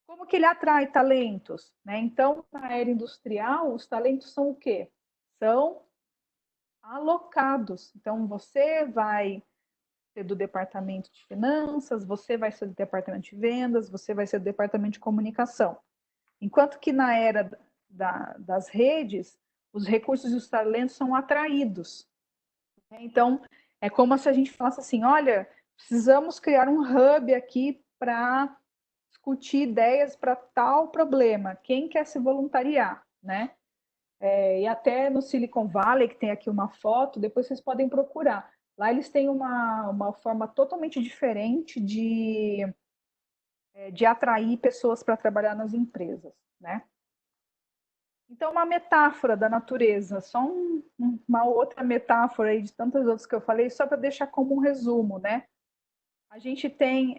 Como que ele atrai talentos? Né? Então, na era industrial, os talentos são o quê? São alocados. Então, você vai ser do departamento de finanças, você vai ser do departamento de vendas, você vai ser do departamento de comunicação. Enquanto que na era das redes, os recursos e os talentos são atraídos. Então, é como se a gente falasse assim: olha, precisamos criar um hub aqui para discutir ideias para tal problema. Quem quer se voluntariar, né? E até no Silicon Valley, que tem aqui uma foto, depois vocês podem procurar. Lá eles têm uma forma totalmente diferente de atrair pessoas para trabalhar nas empresas, né? Então, uma metáfora da natureza, só uma outra metáfora aí de tantas outras que eu falei, só para deixar como um resumo, né? A gente tem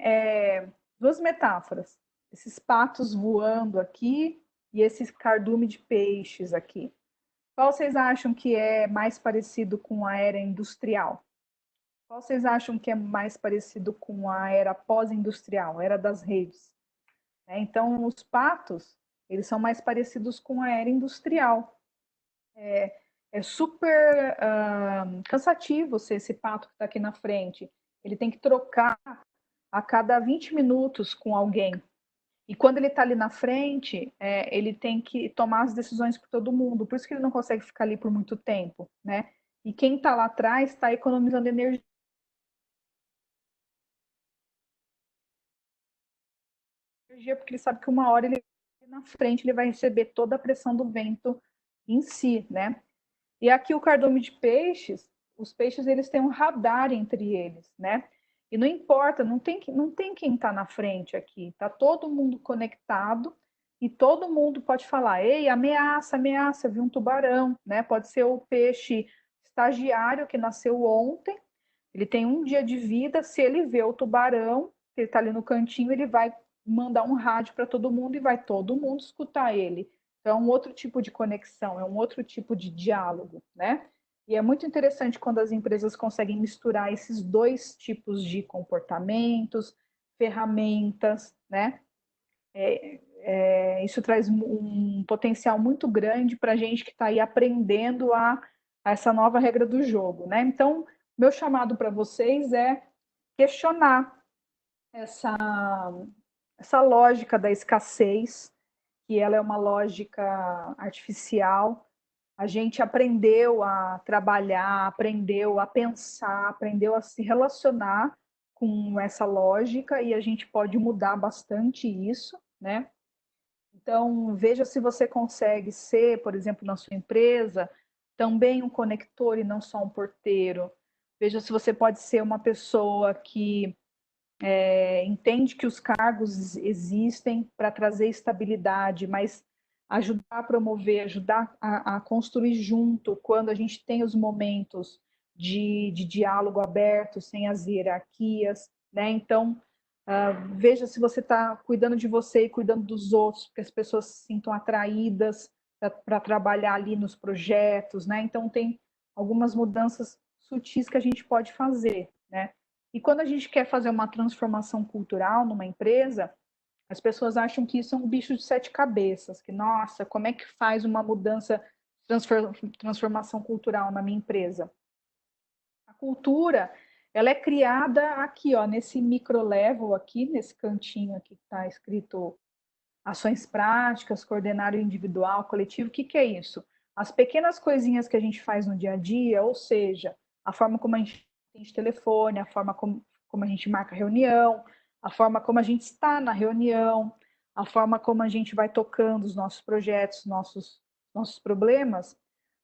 duas metáforas, esses patos voando aqui e esse cardume de peixes aqui. Qual vocês acham que é mais parecido com a era industrial? Qual vocês acham que é mais parecido com a era pós-industrial, era das redes? Então, os patos, eles são mais parecidos com a era industrial. É super cansativo ser esse pato que está aqui na frente. Ele tem que trocar a cada 20 minutos com alguém. E quando ele está ali na frente, ele tem que tomar as decisões por todo mundo. Por isso que ele não consegue ficar ali por muito tempo, né? E quem está lá atrás está economizando energia, porque ele sabe que uma hora ele na frente ele vai receber toda a pressão do vento em si, né? E aqui o cardume de peixes, os peixes eles têm um radar entre eles, né? E não importa, não tem quem está na frente aqui, está todo mundo conectado e todo mundo pode falar, ei, ameaça, ameaça, viu um tubarão, né? Pode ser o peixe estagiário que nasceu ontem, ele tem um dia de vida, se ele vê o tubarão, ele está ali no cantinho, ele vai mandar um rádio para todo mundo e vai todo mundo escutar ele. Então, é um outro tipo de conexão, é um outro tipo de diálogo, né? E é muito interessante quando as empresas conseguem misturar esses dois tipos de comportamentos, ferramentas, né? Isso traz um potencial muito grande para a gente que está aí aprendendo a essa nova regra do jogo, né? Então, meu chamado para vocês é questionar essa, essa lógica da escassez, que ela é uma lógica artificial. A gente aprendeu a trabalhar, aprendeu a pensar, aprendeu a se relacionar com essa lógica e a gente pode mudar bastante isso, né? Então, veja se você consegue ser, por exemplo, na sua empresa, também um conector e não só um porteiro. Veja se você pode ser uma pessoa que entende que os cargos existem para trazer estabilidade, mas ajudar a promover, ajudar a construir junto, quando a gente tem os momentos de diálogo aberto, sem as hierarquias, né? Então, veja se você está cuidando de você e cuidando dos outros, que as pessoas se sintam atraídas para trabalhar ali nos projetos, né? Então, tem algumas mudanças sutis que a gente pode fazer, né? E quando a gente quer fazer uma transformação cultural numa empresa, as pessoas acham que isso é um bicho de sete cabeças, que, nossa, como é que faz uma mudança, transformação cultural na minha empresa? A cultura, ela é criada aqui, ó, nesse micro level aqui, nesse cantinho aqui que está escrito ações práticas, coordenar o individual, coletivo. O que que é isso? As pequenas coisinhas que a gente faz no dia a dia, ou seja, a forma como a gente tem de telefone, a forma como a gente marca reunião, a forma como a gente está na reunião, a forma como a gente vai tocando os nossos projetos, nossos problemas,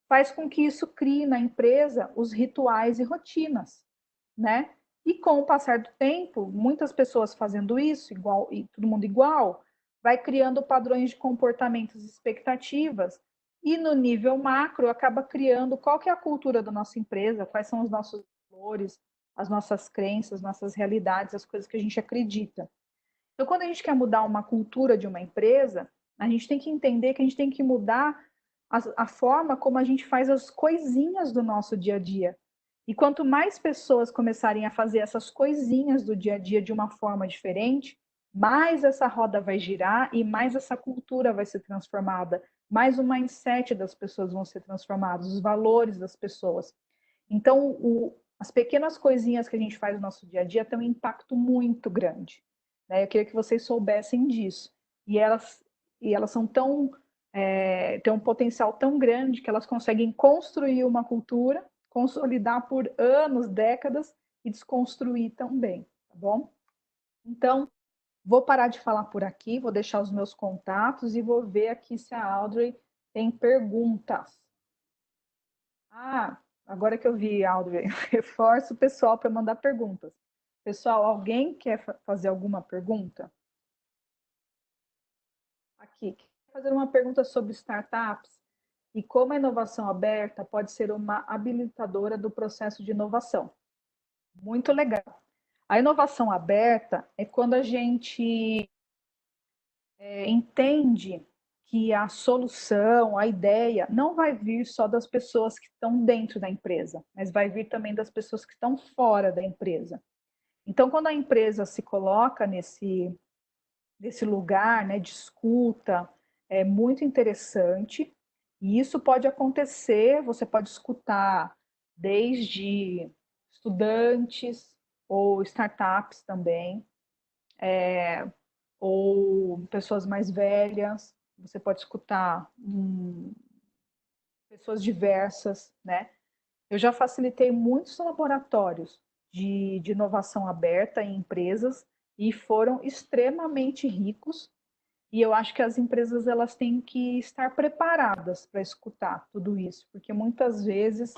faz com que isso crie na empresa os rituais e rotinas, né? E com o passar do tempo, muitas pessoas fazendo isso, igual e todo mundo igual, vai criando padrões de comportamentos e expectativas, e no nível macro acaba criando qual que é a cultura da nossa empresa, quais são os nossos valores, as nossas crenças, nossas realidades, as coisas que a gente acredita. Então, quando a gente quer mudar uma cultura de uma empresa, a gente tem que entender que a gente tem que mudar a forma como a gente faz as coisinhas do nosso dia a dia. E quanto mais pessoas começarem a fazer essas coisinhas do dia a dia de uma forma diferente, mais essa roda vai girar e mais essa cultura vai ser transformada, mais o mindset das pessoas vão ser transformados, os valores das pessoas. Então, as pequenas coisinhas que a gente faz no nosso dia a dia têm um impacto muito grande. Né? Eu queria que vocês soubessem disso. E elas são têm um potencial tão grande que elas conseguem construir uma cultura, consolidar por anos, décadas e desconstruir também, tá bom? Então, vou parar de falar por aqui, vou deixar os meus contatos e vou ver aqui se a Audrey tem perguntas. Ah, agora que eu vi, Audrey, reforço o pessoal para mandar perguntas. Pessoal, alguém quer fazer alguma pergunta? Aqui, quer fazer uma pergunta sobre startups e como a inovação aberta pode ser uma habilitadora do processo de inovação. Muito legal. A inovação aberta é quando a gente entende que a solução, a ideia, não vai vir só das pessoas que estão dentro da empresa, mas vai vir também das pessoas que estão fora da empresa. Então, quando a empresa se coloca nesse lugar, né, de escuta, é muito interessante. E isso pode acontecer, você pode escutar desde estudantes ou startups também, ou pessoas mais velhas, você pode escutar pessoas diversas, né? Eu já facilitei muitos laboratórios de inovação aberta em empresas e foram extremamente ricos. E eu acho que as empresas elas têm que estar preparadas para escutar tudo isso, porque muitas vezes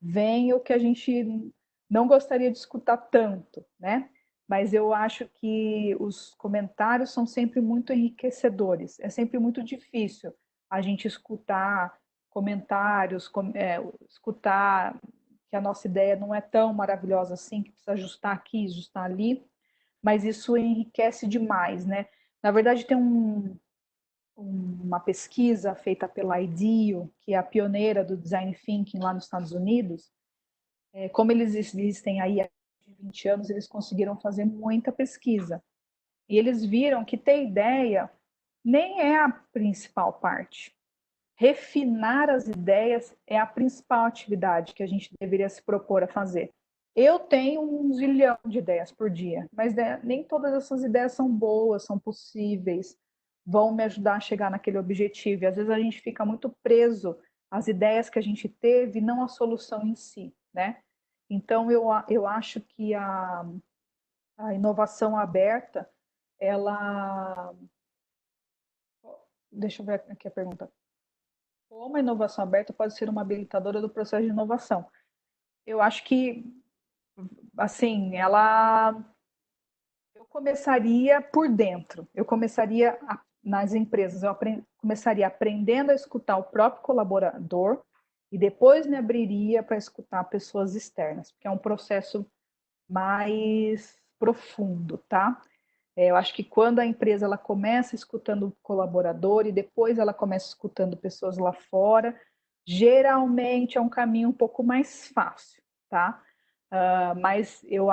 vem o que a gente não gostaria de escutar tanto, né? Mas eu acho que os comentários são sempre muito enriquecedores. É sempre muito difícil a gente escutar comentários, escutar que a nossa ideia não é tão maravilhosa assim, que precisa ajustar aqui, ajustar ali, mas isso enriquece demais, né? Na verdade, tem uma pesquisa feita pela IDEO, que é a pioneira do design thinking lá nos Estados Unidos. Como eles existem aí há 20 anos, eles conseguiram fazer muita pesquisa. E eles viram que ter ideia nem é a principal parte. Refinar as ideias é a principal atividade que a gente deveria se propor a fazer. Eu tenho um zilhão de ideias por dia, mas nem todas essas ideias são boas, são possíveis, vão me ajudar a chegar naquele objetivo. E às vezes a gente fica muito preso às ideias que a gente teve, não à solução em si, né? Então eu acho que a inovação aberta, ela. Deixa eu ver aqui a pergunta. Como a inovação aberta pode ser uma habilitadora do processo de inovação? Eu acho que, assim, eu começaria por dentro. Eu começaria nas empresas, começaria aprendendo a escutar o próprio colaborador e depois me abriria para escutar pessoas externas, porque é um processo mais profundo, tá? Eu acho que quando a empresa ela começa escutando o colaborador e depois ela começa escutando pessoas lá fora, geralmente é um caminho um pouco mais fácil, tá? Mas eu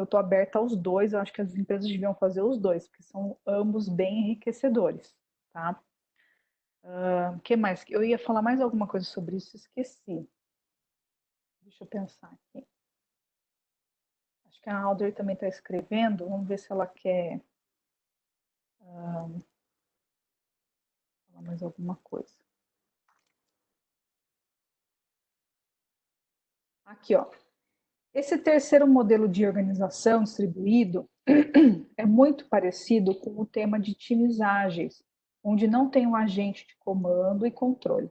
estou aberta aos dois, eu acho que as empresas deviam fazer os dois, porque são ambos bem enriquecedores, tá? O que mais? Eu ia falar mais alguma coisa sobre isso, esqueci. Deixa eu pensar aqui. Acho que a Audrey também está escrevendo, vamos ver se ela quer falar mais alguma coisa. Aqui, ó. Esse terceiro modelo de organização distribuído é muito parecido com o tema de times ágeis, onde não tem um agente de comando e controle.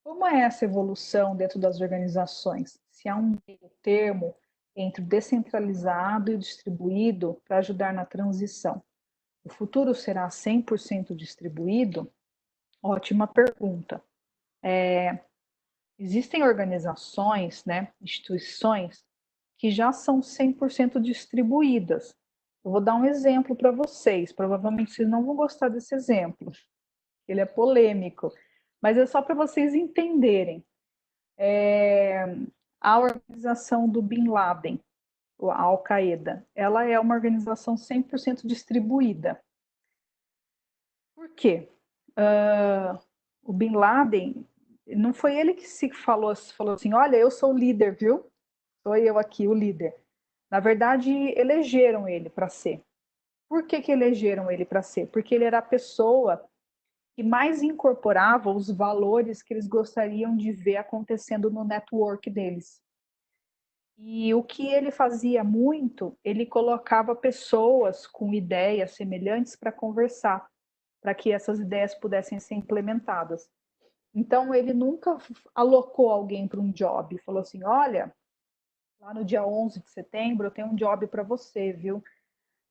Como é essa evolução dentro das organizações? Se há um meio termo entre o descentralizado e o distribuído para ajudar na transição? O futuro será 100% distribuído? Ótima pergunta. Existem organizações, né, instituições, que já são 100% distribuídas. Eu vou dar um exemplo para vocês. Provavelmente vocês não vão gostar desse exemplo. Ele é polêmico, mas é só para vocês entenderem. A organização do Bin Laden, a Al-Qaeda, ela é uma organização 100% distribuída. Por quê? O Bin Laden, não foi ele que se falou assim, olha, eu sou o líder, viu? Sou eu aqui, o líder. Na verdade, elegeram ele para ser. Por que elegeram ele para ser? Porque ele era a pessoa que mais incorporava os valores que eles gostariam de ver acontecendo no network deles. E o que ele fazia muito, ele colocava pessoas com ideias semelhantes para conversar, para que essas ideias pudessem ser implementadas. Então, ele nunca alocou alguém para um job, falou assim: olha, lá no dia 11 de setembro eu tenho um job para você, viu?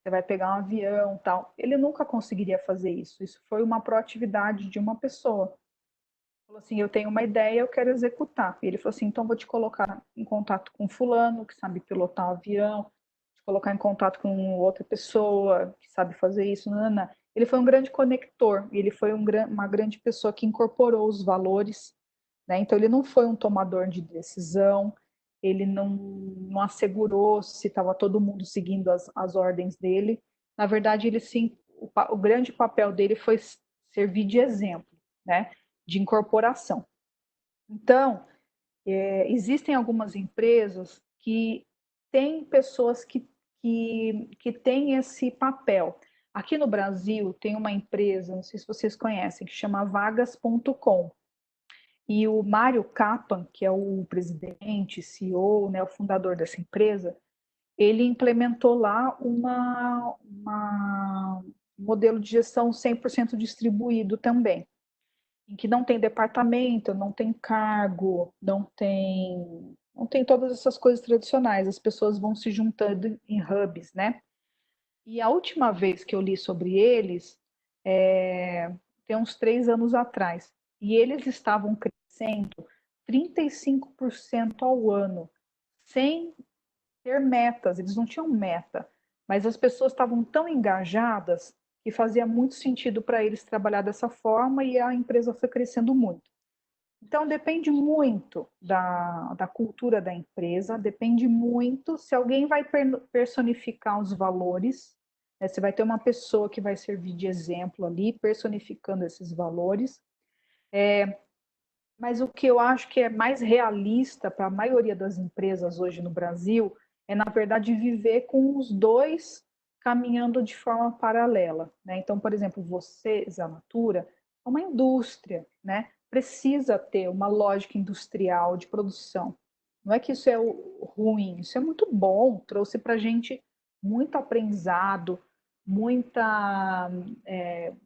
Você vai pegar um avião, tal. Ele nunca conseguiria fazer isso. Isso foi uma proatividade de uma pessoa. Falou assim: eu tenho uma ideia, eu quero executar. E ele falou assim: então vou te colocar em contato com fulano que sabe pilotar um avião, te colocar em contato com outra pessoa que sabe fazer isso. Nanana. Ele foi um grande conector. Ele foi uma grande pessoa que incorporou os valores, né? Então ele não foi um tomador de decisão. Ele não assegurou se estava todo mundo seguindo as ordens dele. Na verdade, ele sim, o grande papel dele foi servir de exemplo, né? De incorporação. Então, existem algumas empresas que têm pessoas que têm esse papel. Aqui no Brasil tem uma empresa, não sei se vocês conhecem, que chama vagas.com. E o Mário Kappan, que é o presidente, CEO, né, o fundador dessa empresa, ele implementou lá um modelo de gestão 100% distribuído também, em que não tem departamento, não tem cargo, não tem todas essas coisas tradicionais. As pessoas vão se juntando em hubs, né? E a última vez que eu li sobre eles, tem uns 3 anos atrás, e eles estavam crescendo 35% ao ano, sem ter metas, eles não tinham meta, mas as pessoas estavam tão engajadas que fazia muito sentido para eles trabalhar dessa forma e a empresa foi crescendo muito. Então, depende muito da cultura da empresa, depende muito se alguém vai personificar os valores, né? Você vai ter uma pessoa que vai servir de exemplo ali, personificando esses valores. Mas o que eu acho que é mais realista para a maioria das empresas hoje no Brasil é, na verdade, viver com os dois caminhando de forma paralela, né? Então, por exemplo, você, Zanatura, é uma indústria, né? Precisa ter uma lógica industrial de produção. Não é que isso é ruim, isso é muito bom, trouxe para a gente muito aprendizado, a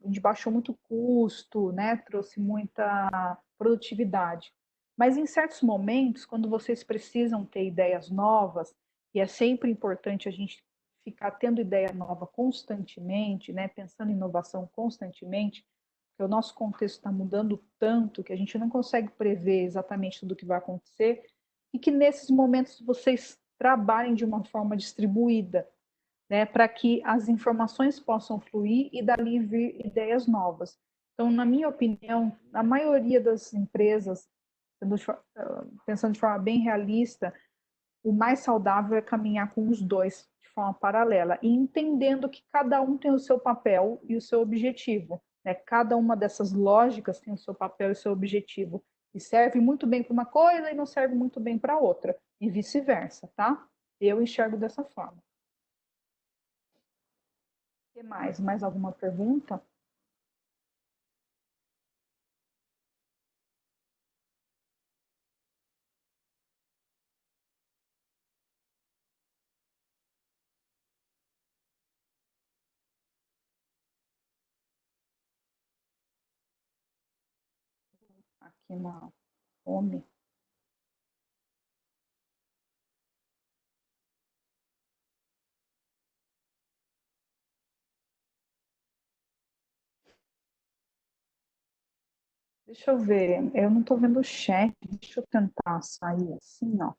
gente baixou muito custo, né? Trouxe muita produtividade. Mas em certos momentos, quando vocês precisam ter ideias novas, e é sempre importante a gente ficar tendo ideia nova constantemente, né, pensando em inovação constantemente, porque o nosso contexto está mudando tanto que a gente não consegue prever exatamente tudo o que vai acontecer, e que nesses momentos vocês trabalhem de uma forma distribuída, né, para que as informações possam fluir e dali vir ideias novas. Então, na minha opinião, a maioria das empresas, pensando de forma bem realista, o mais saudável é caminhar com os dois de forma paralela e entendendo que cada um tem o seu papel e o seu objetivo. Né? Cada uma dessas lógicas tem o seu papel e o seu objetivo. E serve muito bem para uma coisa e não serve muito bem para outra. E vice-versa, tá? Eu enxergo dessa forma. O que mais? Mais alguma pergunta? aqui na home. Deixa eu ver, eu não estou vendo o chat, deixa eu tentar sair assim, ó.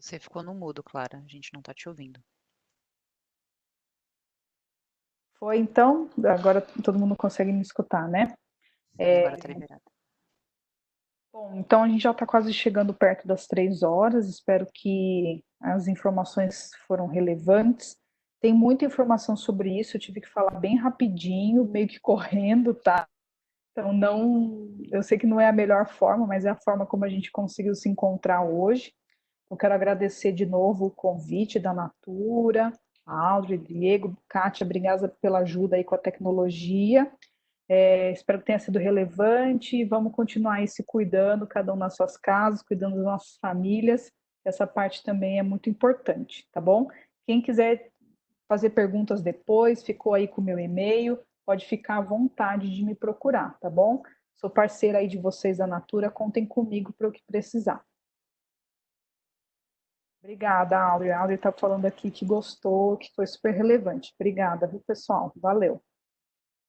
Você ficou no mudo, Clara. A gente não tá te ouvindo. Foi então? Agora todo mundo consegue me escutar, né? Sim, agora tá liberada. Bom, então a gente já está quase chegando perto das 3 horas. Espero que as informações foram relevantes. Tem muita informação sobre isso. Eu tive que falar bem rapidinho, meio que correndo, tá? Então não, eu sei que não é a melhor forma, mas é a forma como a gente conseguiu se encontrar hoje. Eu quero agradecer de novo o convite da Natura, a Audrey, Diego, Kátia, obrigada pela ajuda aí com a tecnologia. Espero que tenha sido relevante. Vamos continuar aí se cuidando, cada um nas suas casas, cuidando das nossas famílias. Essa parte também é muito importante, tá bom? Quem quiser fazer perguntas depois, ficou aí com o meu e-mail, pode ficar à vontade de me procurar, tá bom? Sou parceira aí de vocês da Natura, contem comigo para o que precisar. Obrigada, Áurea. A Áurea está falando aqui que gostou, que foi super relevante. Obrigada, viu, pessoal? Valeu.